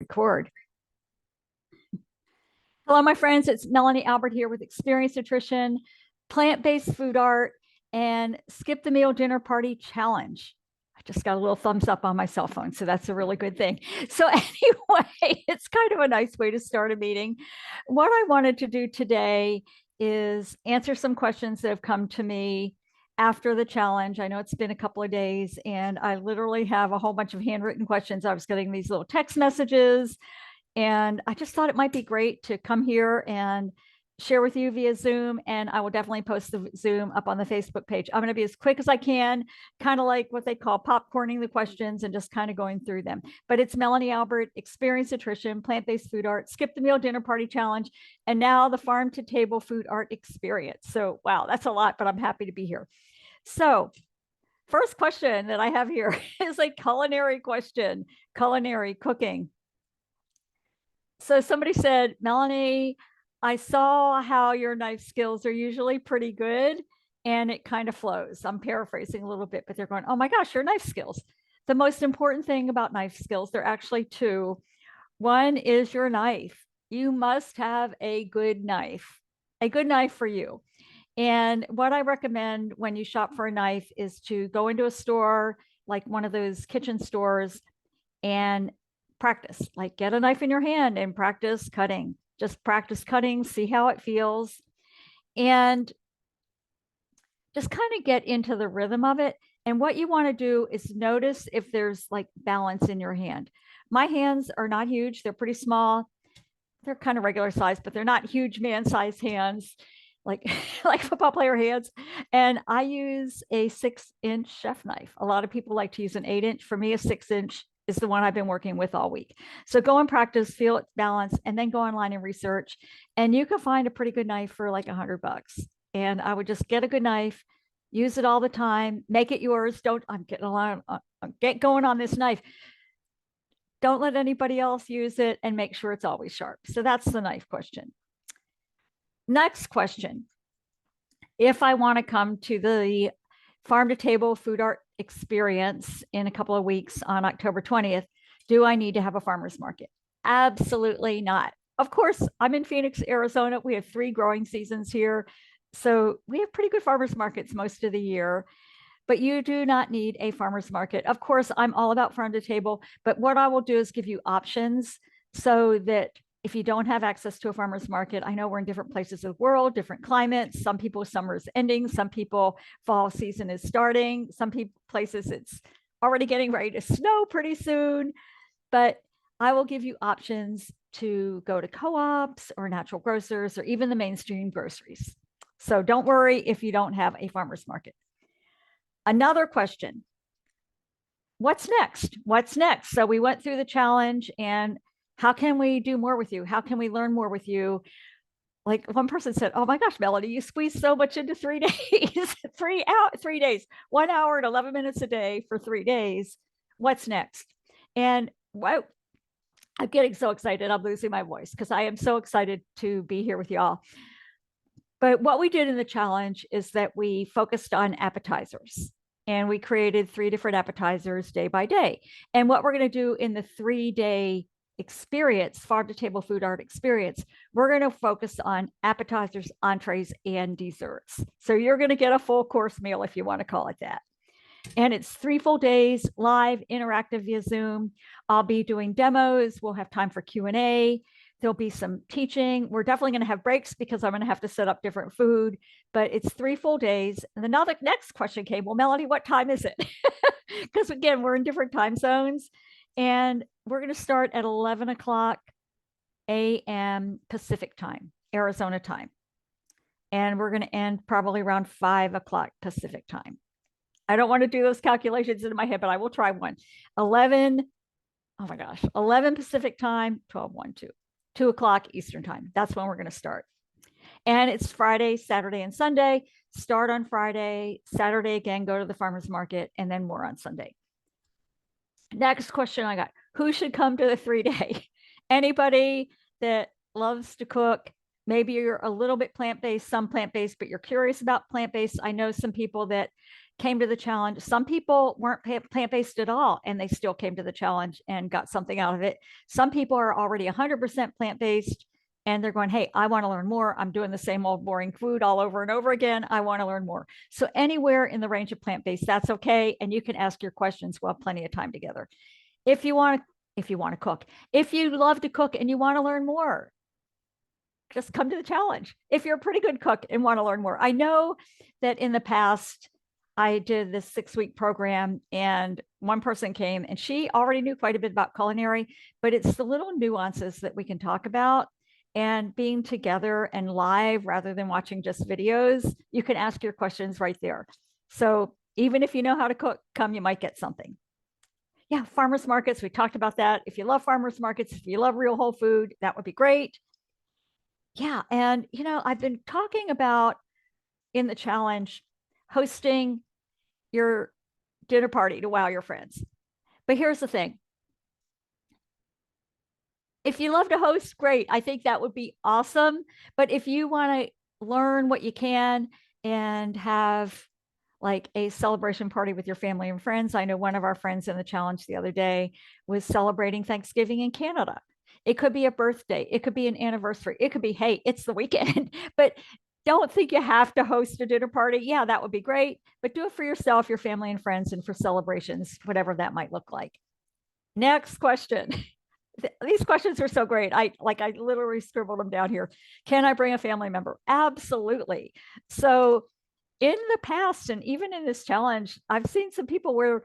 Record. Hello, my friends. It's Melanie Albert here with Experience Nutrition, Plant-Based Food Art, and Skip the Meal Dinner Party Challenge. I just got a little thumbs up on my cell phone, so that's a really good thing. So anyway, it's kind of a nice way to start a meeting. What I wanted to do today is answer some questions that have come to me after the challenge. I know it's been a couple of days, and I literally have a whole bunch of handwritten questions. I was getting these little text messages, and I just thought it might be great to come here and share with you via Zoom. And I will definitely post the Zoom up on the Facebook page. I'm going to be as quick as I can, kind of like what they call popcorning the questions and just kind of going through them. But it's Melanie Albert, Experience Nutrition, Plant-Based Food Art, Skip the Meal Dinner Party Challenge, and now the Farm to Table Food Art Experience. So, wow, that's a lot, but I'm happy to be here. So, first question that I have here is a culinary question, culinary cooking. So somebody said, Melanie, I saw how your knife skills are usually pretty good and it kind of flows. I'm paraphrasing a little bit, but they're going, oh my gosh, your knife skills. The most important thing about knife skills, there are actually two. One is your knife. You must have a good knife for you. And what I recommend when you shop for a knife is to go into a store, like one of those kitchen stores, and practice, like get a knife in your hand and practice cutting. Just practice cutting, see how it feels, and just kind of get into the rhythm of it. And what you want to do is notice if there's like balance in your hand. My hands are not huge, they're pretty small. They're kind of regular size, but they're not huge man-sized hands, like like football player hands. And I use a 6-inch chef knife. A lot of people like to use an 8-inch. For me, a 6-inch is the one I've been working with all week. So go and practice, feel its balance, and then go online and research. And you can find a pretty good knife for like $100. And I would just get a good knife, use it all the time, make it yours. I'm get going on this knife. Don't let anybody else use it, and make sure it's always sharp. So that's the knife question. Next question. If I want to come to the Farm to Table Food Art Experience in a couple of weeks on October 20th, do I need to have a farmer's market? Absolutely not. Of course, I'm in Phoenix, Arizona. We have 3 growing seasons here. So we have pretty good farmers markets most of the year. But you do not need a farmer's market. Of course, I'm all about farm to table, but what I will do is give you options so that if you don't have access to a farmer's market, I know we're in different places of the world, different climates. Some people, summer is ending. Some people, fall season is starting. Some places it's already getting ready to snow pretty soon. But I will give you options to go to co-ops or natural grocers or even the mainstream groceries. So don't worry if you don't have a farmer's market. Another question. What's next? What's next? So we went through the challenge, and how can we do more with you? How can we learn more with you? Like one person said, oh my gosh, Melanie, you squeezed so much into 3 days, 3 days, 1 hour and 11 minutes a day for 3 days. What's next? And wow, I'm getting so excited. I'm losing my voice because I am so excited to be here with y'all. But what we did in the challenge is that we focused on appetizers, and we created 3 different appetizers day by day. And what we're going to do in the 3-day experience, Farm to Table Food Art Experience, we're going to focus on appetizers, entrees, and desserts. So you're going to get a full course meal, if you want to call it that. And it's 3 full days, live, interactive via Zoom. I'll be doing demos. We'll have time for Q&A. There'll be some teaching. We're definitely going to have breaks because I'm going to have to set up different food, but it's 3 full days. And then now the next question came, well, Melanie, what time is it? Because again, we're in different time zones, and we're going to start at 11 o'clock a.m. Pacific time, Arizona time. And we're going to end probably around 5 o'clock Pacific time. I don't want to do those calculations in my head, but I will try one. 11 Pacific time, 12, 1, 2. 2 o'clock Eastern time. That's when we're going to start. And it's Friday, Saturday, and Sunday. Start on Friday, Saturday again, go to the farmer's market, and then more on Sunday. Next question I got, who should come to the 3-day? Anybody that loves to cook, maybe you're a little bit plant-based, some plant-based, but you're curious about plant-based. I know some people that came to the challenge. Some people weren't plant-based at all, and they still came to the challenge and got something out of it. Some people are already 100% plant-based, and they're going, hey, I want to learn more. I'm doing the same old boring food all over and over again. I want to learn more. So anywhere in the range of plant-based, that's okay. And you can ask your questions. We'll have plenty of time together. If you want to cook, if you love to cook and you want to learn more, just come to the challenge. If you're a pretty good cook and want to learn more. I know that in the past, I did this 6-week program and one person came and she already knew quite a bit about culinary, but it's the little nuances that we can talk about, and being together and live rather than watching just videos. You can ask your questions right there. So even if you know how to cook, come, you might get something. Yeah, farmers markets, we talked about that. If you love farmers markets, if you love real whole food, that would be great. Yeah. And, I've been talking about in the challenge hosting your dinner party to wow your friends. But here's the thing. If you love to host, great. I think that would be awesome. But if you want to learn what you can and have like a celebration party with your family and friends, I know one of our friends in the challenge the other day was celebrating Thanksgiving in Canada. It could be a birthday. It could be an anniversary. It could be, hey, it's the weekend. But don't think you have to host a dinner party. Yeah, that would be great. But do it for yourself, your family and friends, and for celebrations, whatever that might look like. Next question. These questions are so great. I literally scribbled them down here. Can I bring a family member? Absolutely. So in the past, and even in this challenge, I've seen some people where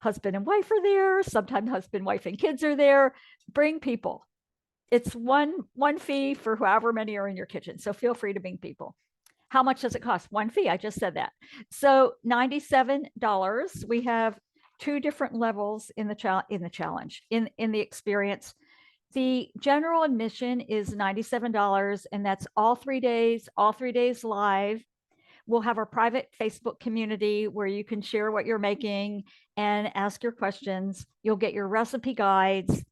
husband and wife are there. Sometimes husband, wife, and kids are there. Bring people. It's one fee for however many are in your kitchen. So feel free to bring people. How much does it cost? One fee. I just said that. So $97. We have 2 different levels in the challenge, in the experience. The general admission is $97, and that's all 3 days, live. We'll have our private Facebook community where you can share what you're making and ask your questions. You'll get your recipe guides,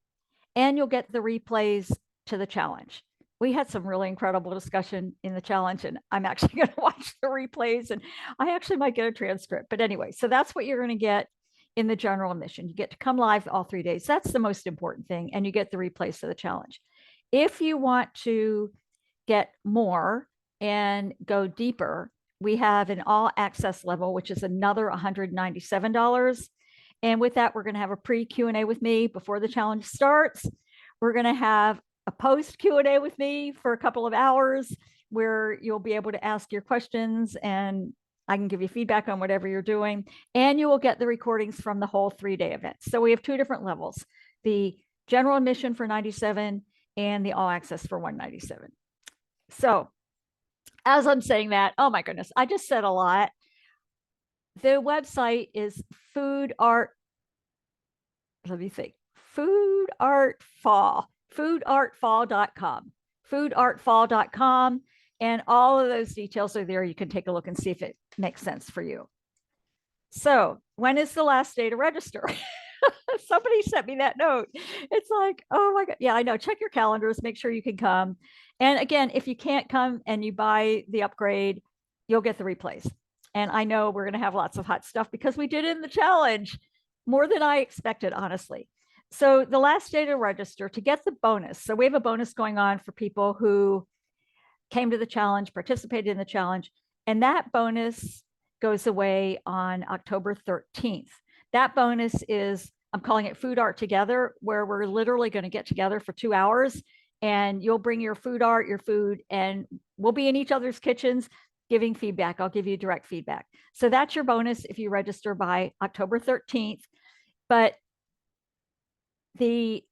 and you'll get the replays to the challenge. We had some really incredible discussion in the challenge, and I'm actually going to watch the replays, and I actually might get a transcript. But anyway, so that's what you're going to get in the general admission. You get to come live all 3 days. That's the most important thing. And you get the replays to the challenge. If you want to get more and go deeper, we have an all access level, which is another $197. And with that, we're going to have a pre Q&A with me before the challenge starts. We're going to have a post Q&A with me for a couple of hours where you'll be able to ask your questions and I can give you feedback on whatever you're doing, and you will get the recordings from the whole 3-day event. So we have 2 different levels, the general admission for $97 and the all access for $197. So as I'm saying that, oh my goodness, I just said a lot. The website is foodartfall.com, foodartfall.com. And all of those details are there. You can take a look and see if it makes sense for you. So when is the last day to register? Somebody sent me that note. It's like, oh my God. Yeah, I know. Check your calendars, make sure you can come. And again, if you can't come and you buy the upgrade, you'll get the replays. And I know we're going to have lots of hot stuff because we did it in the challenge more than I expected, honestly. So the last day to register to get the bonus. So we have a bonus going on for people who came to the challenge, participated in the challenge, and that bonus goes away on October 13th. That bonus is, I'm calling it Food Art Together, where we're literally going to get together for 2 hours and you'll bring your food art, your food, and we'll be in each other's kitchens giving feedback. I'll give you direct feedback. So that's your bonus if you register by October 13th. But the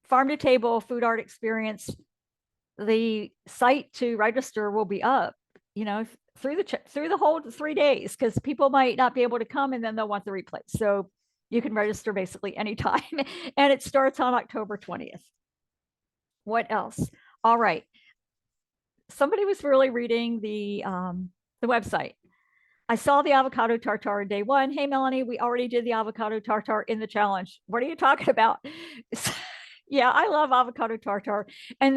farm to table food art experience, the site to register will be up, through the whole 3 days, because people might not be able to come and then they'll want the replay. So you can register basically anytime. And it starts on October 20th. What else? All right. Somebody was really reading the website. I saw the avocado tartare day 1. Hey, Melanie, we already did the avocado tartare in the challenge. What are you talking about? Yeah, I love avocado tartare. And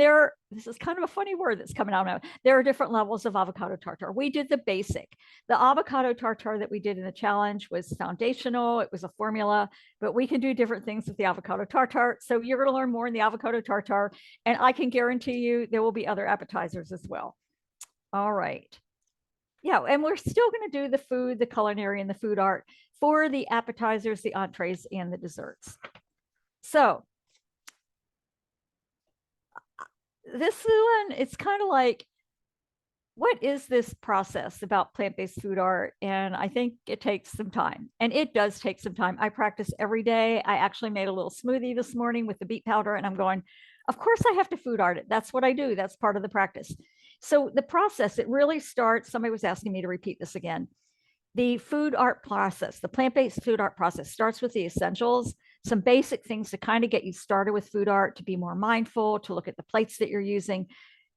this is kind of a funny word that's coming out now. There are different levels of avocado tartare. We did the basic. The avocado tartare that we did in the challenge was foundational. It was a formula, but we can do different things with the avocado tartare. So you're going to learn more in the avocado tartare. And I can guarantee you there will be other appetizers as well. All right. Yeah, and we're still going to do the food, the culinary, and the food art for the appetizers, the entrees, and the desserts. So this one, it's kind of like, what is this process about plant-based food art? And I think it takes some time, and it does take some time. I practice every day. I actually made a little smoothie this morning with the beet powder, and I'm going, of course I have to food art it. That's what I do. That's part of the practice. So the process, it really starts, somebody was asking me to repeat this again. The food art process, the plant-based food art process starts with the essentials, some basic things to kind of get you started with food art, to be more mindful, to look at the plates that you're using.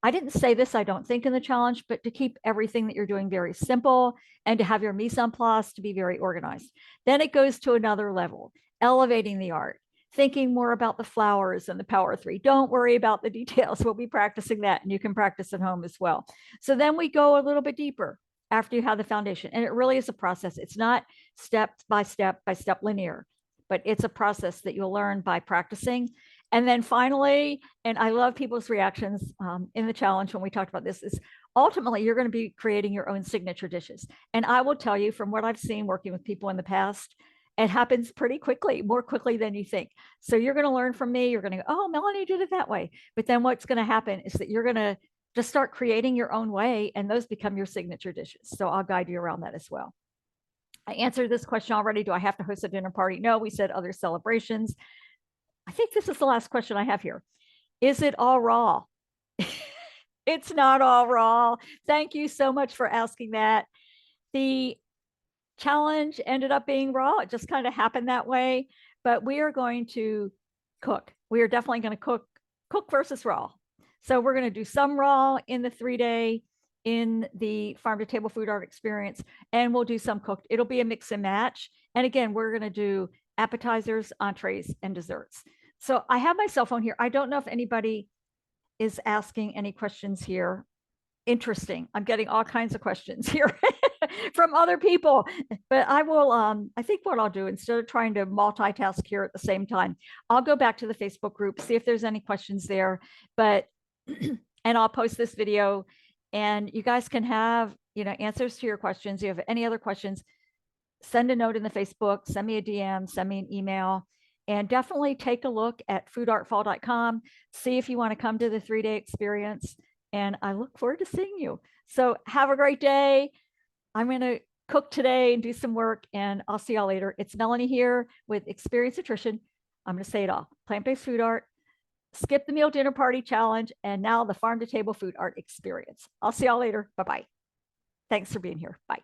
I didn't say this, I don't think, in the challenge, but to keep everything that you're doing very simple and to have your mise en place to be very organized. Then it goes to another level, elevating the art, thinking more about the flowers and the power three. Don't worry about the details. We'll be practicing that, and you can practice at home as well. So then we go a little bit deeper after you have the foundation. And it really is a process. It's not step by step linear, but it's a process that you'll learn by practicing. And then finally, and I love people's reactions in the challenge when we talked about this, is ultimately you're going to be creating your own signature dishes. And I will tell you from what I've seen working with people in the past, it happens pretty quickly, more quickly than you think. So you're going to learn from me. You're going to go, oh, Melanie did it that way. But then what's going to happen is that you're going to just start creating your own way, and those become your signature dishes. So I'll guide you around that as well. I answered this question already. Do I have to host a dinner party? No, we said other celebrations. I think this is the last question I have here. Is it all raw? It's not all raw. Thank you so much for asking that. The challenge ended up being raw. It just kind of happened that way, but we are going to cook. We are definitely going to cook versus raw. So we're going to do some raw in the 3-day in the farm to table food art experience, and we'll do some cooked. It'll be a mix and match. And again, we're going to do appetizers, entrees, and desserts. So I have my cell phone here. I don't know if anybody is asking any questions here. Interesting. I'm getting all kinds of questions here from other people, but I will, I think what I'll do, instead of trying to multitask here at the same time, I'll go back to the Facebook group, see if there's any questions there, but, and I'll post this video, and you guys can have, answers to your questions. If you have any other questions, send a note in the Facebook, send me a DM, send me an email, and definitely take a look at foodartfall.com. See if you want to come to the 3-day experience. And I look forward to seeing you. So have a great day. I'm going to cook today and do some work, and I'll see y'all later. It's Melanie here with Experience Nutrition. I'm going to say it all. Plant-based food art, skip the meal dinner party challenge, and now the farm to table food art experience. I'll see y'all later. Bye-bye. Thanks for being here. Bye.